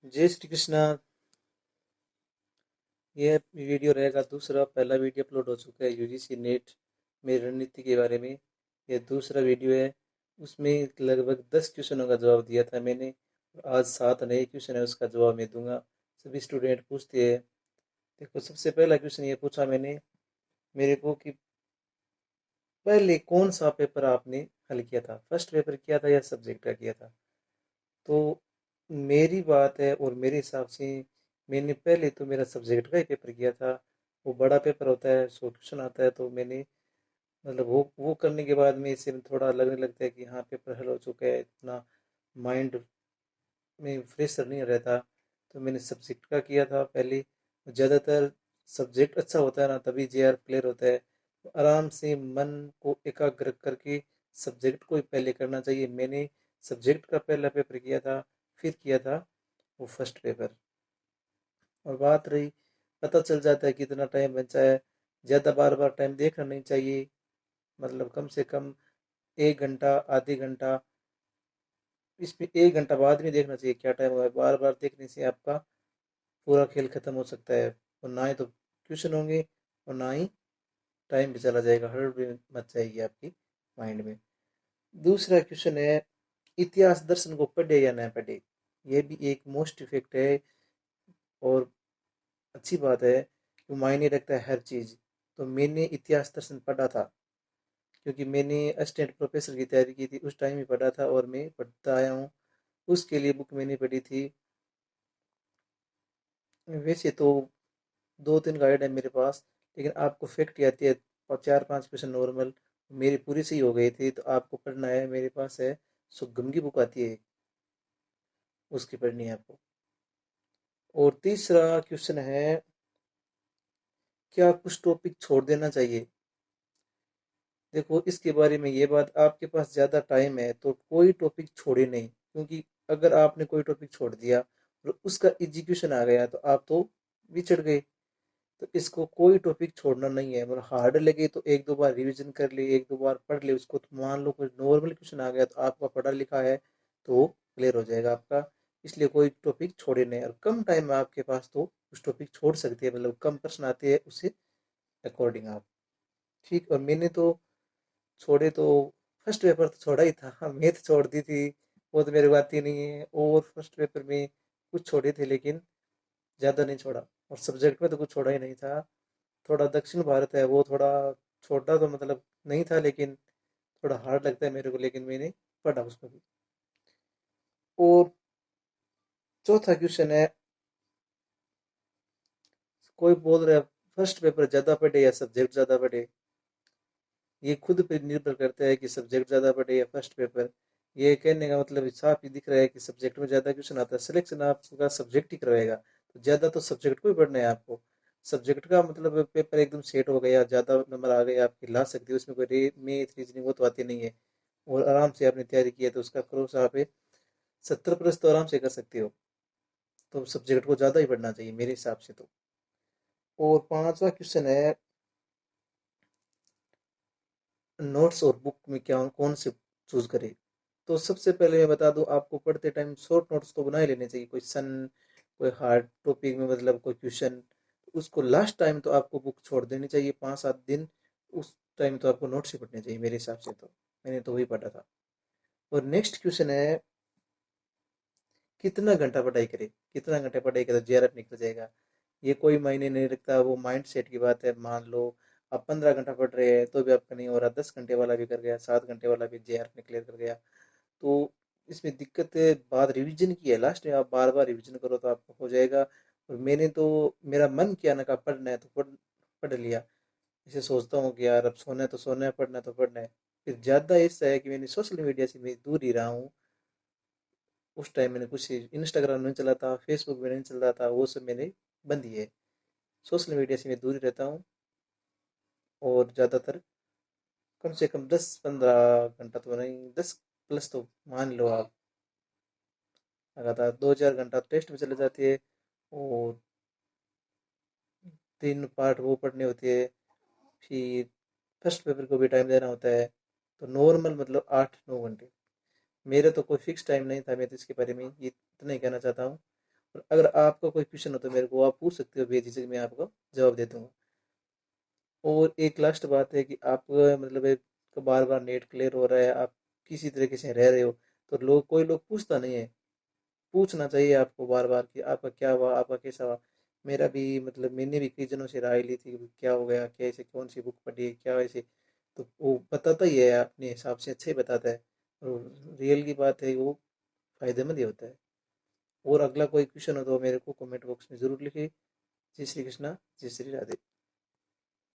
जय श्री कृष्णा। यह वीडियो रहेगा दूसरा। पहला वीडियो अपलोड हो चुका है यूजीसी नेट में रणनीति के बारे में। यह दूसरा वीडियो है। उसमें लगभग 10 क्वेश्चनों का जवाब दिया था मैंने। आज 7 नए क्वेश्चन है, उसका जवाब मैं दूंगा। सभी स्टूडेंट पूछते हैं। देखो, सबसे पहला क्वेश्चन ये पूछा मैंने मेरे को कि पहले कौन सा पेपर आपने हल किया था, फर्स्ट पेपर किया था या सब्जेक्ट का किया था। तो मेरी बात है और मेरे हिसाब से मैंने पहले तो मेरा सब्जेक्ट का ही पेपर किया था। वो बड़ा पेपर होता है, 100 क्वेश्चन आता है, तो मैंने मतलब वो करने के बाद में इसे थोड़ा लगने लगता है कि हाँ पेपर हल हो चुका है, इतना माइंड में फ्रेशर नहीं रहता। तो मैंने सब्जेक्ट का किया था पहले। ज़्यादातर सब्जेक्ट अच्छा होता है ना, तभी जेआर क्लियर होता है। तो आराम से मन को एकाग्र करके सब्जेक्ट को ही पहले करना चाहिए। मैंने सब्जेक्ट का पहला पेपर किया था, फिर किया था वो फर्स्ट पेपर। और बात रही, पता चल जाता है कितना टाइम बचा है। ज़्यादा बार बार टाइम देखना नहीं चाहिए। मतलब कम से कम 1 घंटा, आधे घंटा, इसमें 1 घंटा बाद में देखना चाहिए क्या टाइम हुआ है। बार बार देखने से आपका पूरा खेल खत्म हो सकता है, और ना ही तो क्वेश्चन होंगे और ना ही टाइम भी चला जाएगा, हड़बड़ भी मच जाएगी आपकी माइंड में। दूसरा क्वेश्चन है, इतिहास दर्शन को पढ़े या ना पढ़े। ये भी एक मोस्ट इफेक्ट है और अच्छी बात है कि मायने रखता है हर चीज़। तो मैंने इतिहास दर्शन पढ़ा था, क्योंकि मैंने असिस्टेंट प्रोफेसर की तैयारी की थी, उस टाइम ही पढ़ा था और मैं पढ़ता आया हूँ। उसके लिए बुक मैंने पढ़ी थी। वैसे तो 2-3 गाइड है मेरे पास, लेकिन आपको फैक्ट आती है और 4-5 क्वेश्चन नॉर्मल मेरी पूरी से ही हो गई थी। तो आपको पढ़ना है, मेरे पास है सुगम की बुक आती है, उसकी पढ़नी है आपको। और तीसरा क्वेश्चन है, क्या कुछ टॉपिक छोड़ देना चाहिए। देखो, इसके बारे में ये बात, आपके पास ज़्यादा टाइम है तो कोई टॉपिक छोड़े नहीं, क्योंकि अगर आपने कोई टॉपिक छोड़ दिया और उसका एग्जीक्यूशन आ गया तो आप तो बिछड़ गए। तो इसको कोई टॉपिक छोड़ना नहीं है। मतलब हार्ड लगे तो एक दो बार रिवीजन कर ले, एक दो बार पढ़ ले उसको। तो मान लो कोई नॉर्मल क्वेश्चन आ गया तो आपका पढ़ा लिखा है तो वो क्लियर हो जाएगा आपका। इसलिए कोई टॉपिक छोड़े नहीं, और कम टाइम है आपके पास तो उस टॉपिक छोड़ सकते हैं। मतलब कम प्रश्न आते हैं, उसे अकॉर्डिंग आप ठीक। और मैंने तो छोड़े तो फर्स्ट पेपर तो छोड़ा ही था। हाँ, मैथ छोड़ दी थी, वो तो मेरे को आती नहीं है। और फर्स्ट पेपर में कुछ छोड़े थे, लेकिन ज़्यादा नहीं छोड़ा। और सब्जेक्ट में तो कुछ छोड़ा ही नहीं था। थोड़ा दक्षिण भारत है, वो थोड़ा छोटा तो मतलब नहीं था, लेकिन थोड़ा हार्ड लगता है मेरे को, लेकिन मैंने पढ़ा उसको भी। और चौथा क्वेश्चन है, कोई बोल रहा है फर्स्ट पेपर ज़्यादा पढ़े या सब्जेक्ट ज़्यादा पढ़े। ये खुद पे निर्भर करता है कि सब्जेक्ट ज़्यादा पढ़े या फर्स्ट पेपर। ये कहने का मतलब साफ ही दिख रहा है कि सब्जेक्ट में ज़्यादा क्वेश्चन आता है, सिलेक्शन आपका सब्जेक्ट ही करवाएगा। तो ज़्यादा तो सब्जेक्ट को ही पढ़ना है आपको। सब्जेक्ट का मतलब पेपर एकदम सेट हो गया, ज़्यादा नंबर आ गए आपके, ला सकते हो उसमें। कोई मैथ रीजनिंग वो तो आती नहीं है। और आराम से आपने तैयारी की है तो उसका क्रॉस आप 70+ तो आराम से कर सकते हो। तो सब्जेक्ट को ज़्यादा ही पढ़ना चाहिए मेरे हिसाब से तो। और पांचवा क्वेश्चन है, नोट्स और बुक में क्या कौन से चूज करें। तो सबसे पहले मैं बता दूं आपको, पढ़ते टाइम शॉर्ट नोट्स तो बना ही लेने चाहिए। कोई सन, कोई हार्ड टॉपिक में मतलब कोई क्वेश्चन, उसको लास्ट टाइम तो आपको बुक छोड़ देनी चाहिए 5-7 दिन। उस टाइम तो आपको नोट्स ही पढ़ने चाहिए मेरे हिसाब से तो। मैंने तो वही पढ़ा था। और नेक्स्ट क्वेश्चन है, कितना घंटा पढ़ाई करें। कितना घंटा पढ़ाई करें तो जेआरएफ निकल जाएगा। ये कोई मायने नहीं रखता, वो माइंड सेट की बात है। मान लो आप 15 घंटा पढ़ रहे हैं तो भी आपका नहीं हो रहा, 10 घंटे वाला भी कर गया, 7 घंटे वाला भी जेआरएफ में क्लियर कर गया। तो इसमें दिक्कत है, बात रिवीजन की है। लास्ट में आप बार बार रिवीजन करो तो आपको हो जाएगा। और मैंने तो, मेरा मन किया ना का पढ़ना है तो पढ़ पढ़ लिया। इसे सोचता हूँ कि यार अब सोना है तो सोना है, पढ़ना है तो पढ़ना है। फिर ज़्यादा ऐसा है कि मैंने सोशल मीडिया से मैं दूर ही रहा हूँ। उस टाइम मैंने कुछ इंस्टाग्राम नहीं चलाता, फेसबुक में नहीं चलता था, वो सब मैंने बंद ही है। सोशल मीडिया से मैं दूर ही रहता हूँ। और ज़्यादातर कम से कम 10-15 घंटा तो नहीं, 10+ तो मान लो आप। लगातार 2-4 घंटा टेस्ट में चले जाते हैं। और 3 पार्ट वो पढ़ने होती है। फिर फर्स्ट पेपर को भी टाइम देना होता है। तो नॉर्मल मतलब 8-9 घंटे। मेरा तो कोई फिक्स टाइम नहीं था, मैं तो इसके बारे में ये इतना ही कहना चाहता हूँ। और अगर आपका कोई क्वेश्चन हो तो मेरे को आप पूछ सकते हो बेझिझक, मैं आपको जवाब दे दूंगा। और एक लास्ट बात है कि आप मतलब बार बार नेट क्लियर हो रहा है, आप किसी तरीके से रह रहे हो, तो लोग कोई लोग पूछता नहीं है। पूछना चाहिए आपको बार बार कि आपका क्या हुआ, आपका कैसा हुआ। मेरा भी मतलब मैंने भी कई जनों से राय ली थी कि क्या हो गया, कैसे, कौन सी बुक पढ़ी है, क्या वैसे। तो वो बताता ही है, अपने हिसाब से अच्छे ही बताता है। और रियल की बात है, वो फायदेमंद ही होता है। और अगला कोई क्वेश्चन हो तो मेरे को कमेंट बॉक्स में ज़रूर लिखिए। जय श्री कृष्णा, जय श्री राधे।